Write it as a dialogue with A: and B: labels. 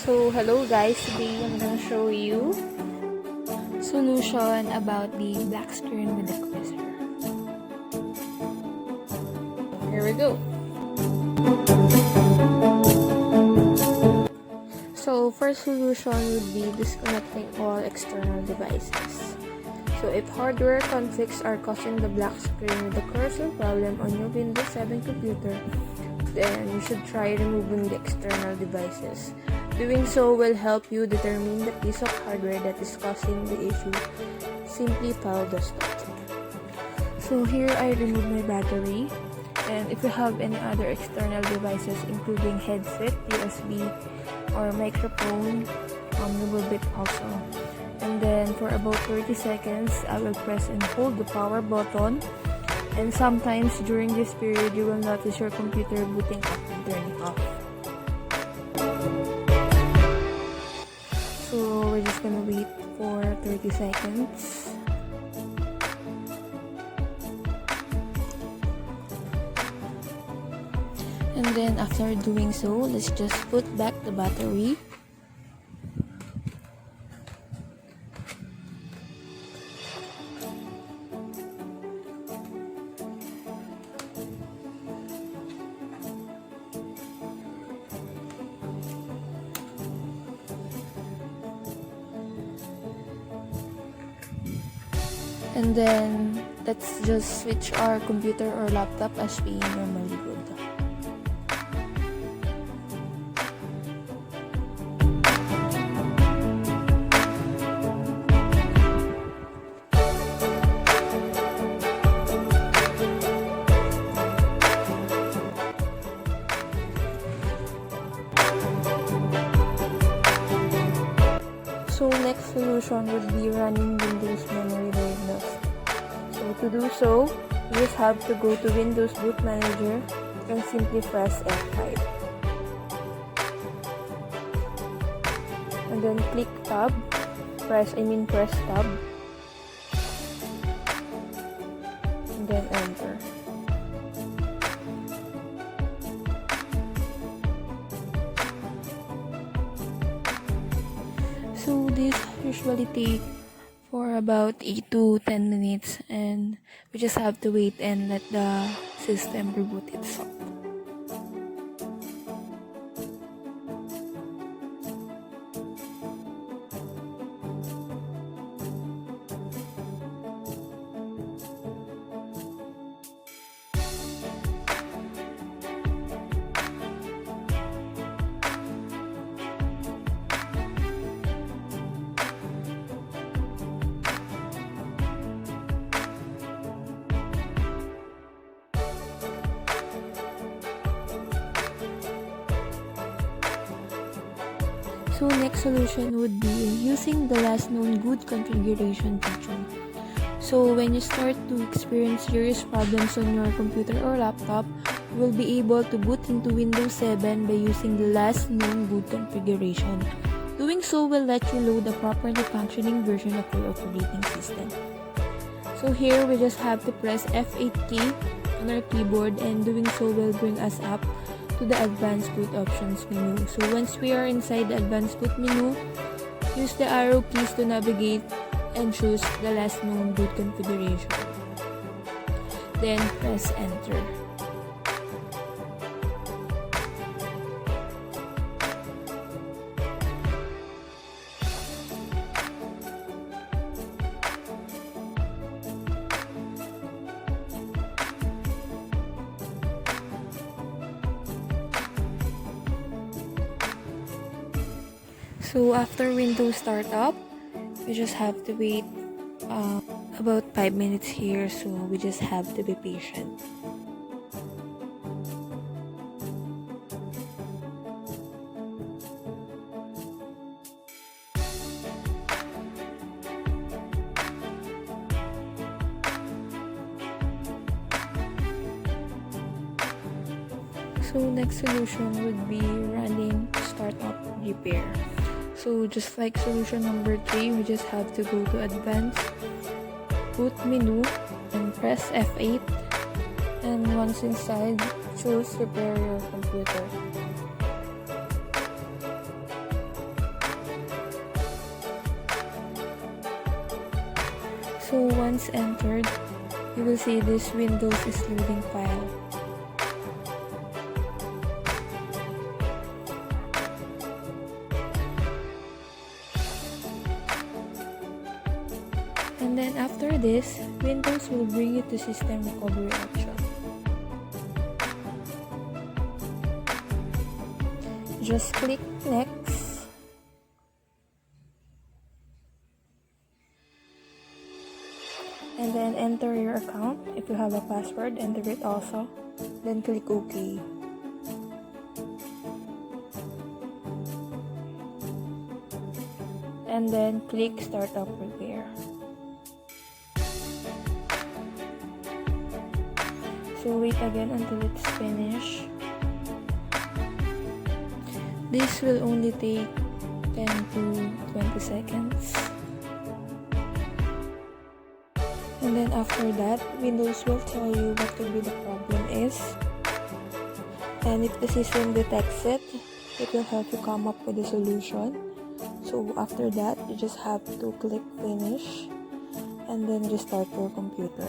A: So hello guys, today I'm gonna show you solution about the black screen with the cursor. Here we go. So first solution would be disconnecting all external devices. So if hardware conflicts are causing the black screen with the cursor problem on your Windows 7 computer, then you should try removing the external devices. Doing so will help you determine the piece of hardware that is causing the issue. Simply follow the steps. So here I remove my battery, and if you have any other external devices including headset, USB, or microphone, remove it also. And then for about 30 seconds, I will press and hold the power button. And sometimes during this period, you will notice your computer booting up and turning off. So we're just gonna wait for 30 seconds. And then after doing so, let's just put back the battery. And then let's just switch our computer or laptop as we normally would. So next solution would be running Windows Memory Diagnostics. So to do so, you just have to go to Windows Boot Manager and simply press F5. And then click Tab, press Tab, and then Enter. So this usually take for about 8 to 10 minutes, and we just have to wait and let the system reboot itself. So next solution would be using the last known good configuration feature. So when you start to experience serious problems on your computer or laptop, you will be able to boot into Windows 7 by using the last known good configuration. Doing so will let you load a properly functioning version of your operating system. So here we just have to press F8 key on our keyboard, and doing so will bring us up to the Advanced Boot Options menu. So once we are inside the Advanced Boot menu, use the arrow keys to navigate and choose the last known boot configuration. Then press Enter. So after Windows startup, we just have to wait about 5 minutes here, so we just have to be patient. So next solution would be running startup repair. So just like solution number 3, we just have to go to Advanced Boot menu and press F8, and once inside, choose Repair Your Computer. So once entered, you will see this Windows is loading file. And then after this, Windows will bring you to system recovery option. Just click next. And then enter your account. If you have a password, enter it also. Then click OK. And then click Startup Repair. So wait again until it's finished. This will only take 10 to 20 seconds. And then after that, Windows will tell you what could be the problem is. And if the system detects it, it will help you come up with a solution. So after that, you just have to click finish and then restart your computer.